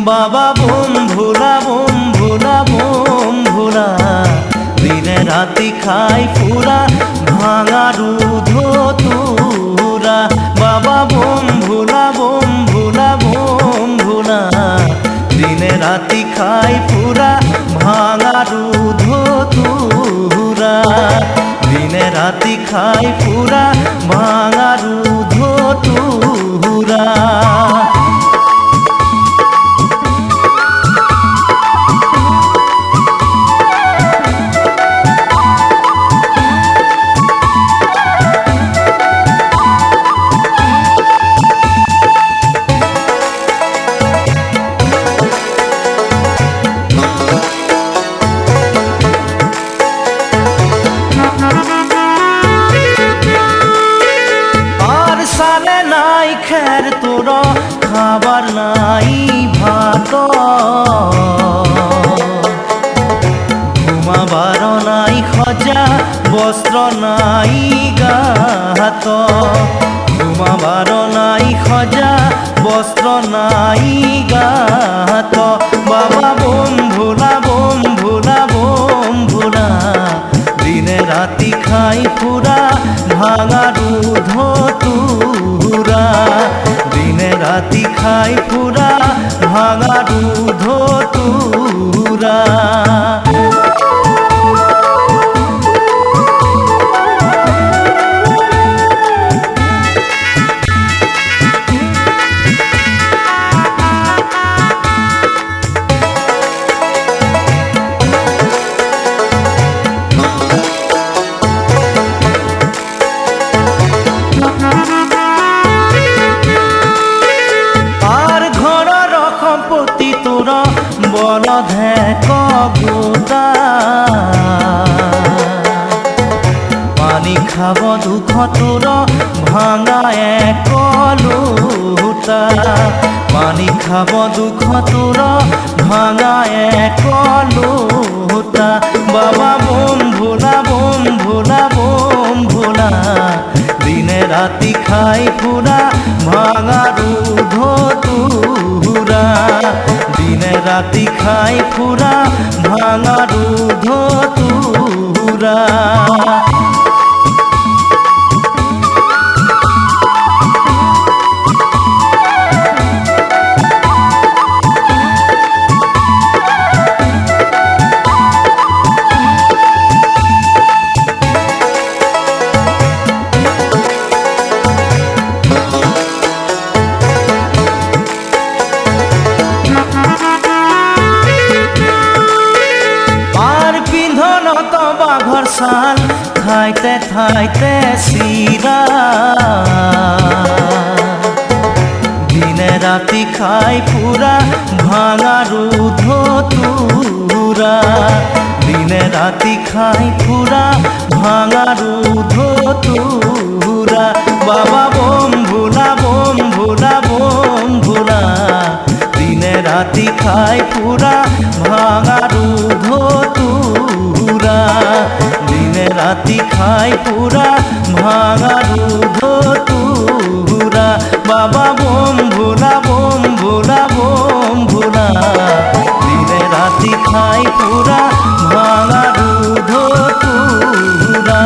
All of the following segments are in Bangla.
বাবা বোম ভোলা দিনে রাতি খাই ফুরা ভাঙা রুধ তুরা। বাবা বোম ভোলা দিনে রাতি খাই ফুরা ভাঙা রুধ তুরা। দিনে রাতি খাই ফুরা ভাঙা রুধ তুরা। খের তোর খাবার নাই ভাত, ঘুমাবার নাই খজা বস্ত্র নাই গাত। ঘুমাবার নাই খজা বস্ত্র নাই গাত। বাবা বোম ভোলা দিনে রাতি খাই ফুরা ভাঙা রুধ তুরা। দিনে রাতি খাই ফুরা ভাঙা রুধ তুরা। বল ধেক গোটা পানি খাব দুঃখ তোর ভাঙা এক লোটা। পানি খাব দুঃখ তোর ভাঙা এক লোটা। বাবা বোম ভোলা দিনে রাতি খাই ফুরা ভাঙা রুধ তুরা। দিনে রাতি খাই ফুরা ভাঙা রুধ তুরা। বাঘর সাল খাইতে খাইতে সিরা। দিনে রাতি খাই ফুরা ভাঙা রুধ তুরা। দিনে রাতি খাই ফুরা ভাঙা রুধ তুরা। বাবা বোম ভোলা দিনে রাতি খাই ফুরা ভাঙা রুধ তুরা। দিনে রাতি খাই ফুরা ভাঙা রুধ তুরা। বাবা বোম ভোলা দিনে রাতি খাই ফুরা ভাঙা রুধ তুরা।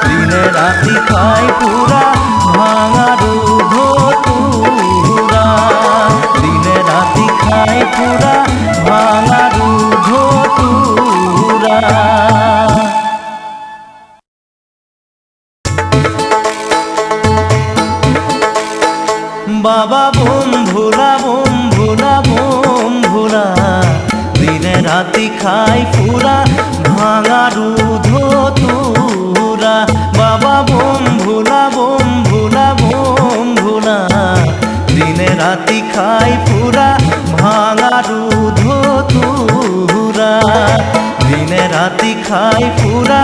দিনে রাতি খাই ফুরা ভাঙা রুধ তুরা। দিনে রাতি খাই ফুরা ভাঙা রুধ তুরা। বাবা বোম ভোলা দিনে রাতি খাই ফুরা ভাঙা রুধ তুরা। বাবা বোম ভোলা দিনে রাতি খাই ফুরা ভাঙা রুধ তুরা। দিনে রাতি খাই ফুরা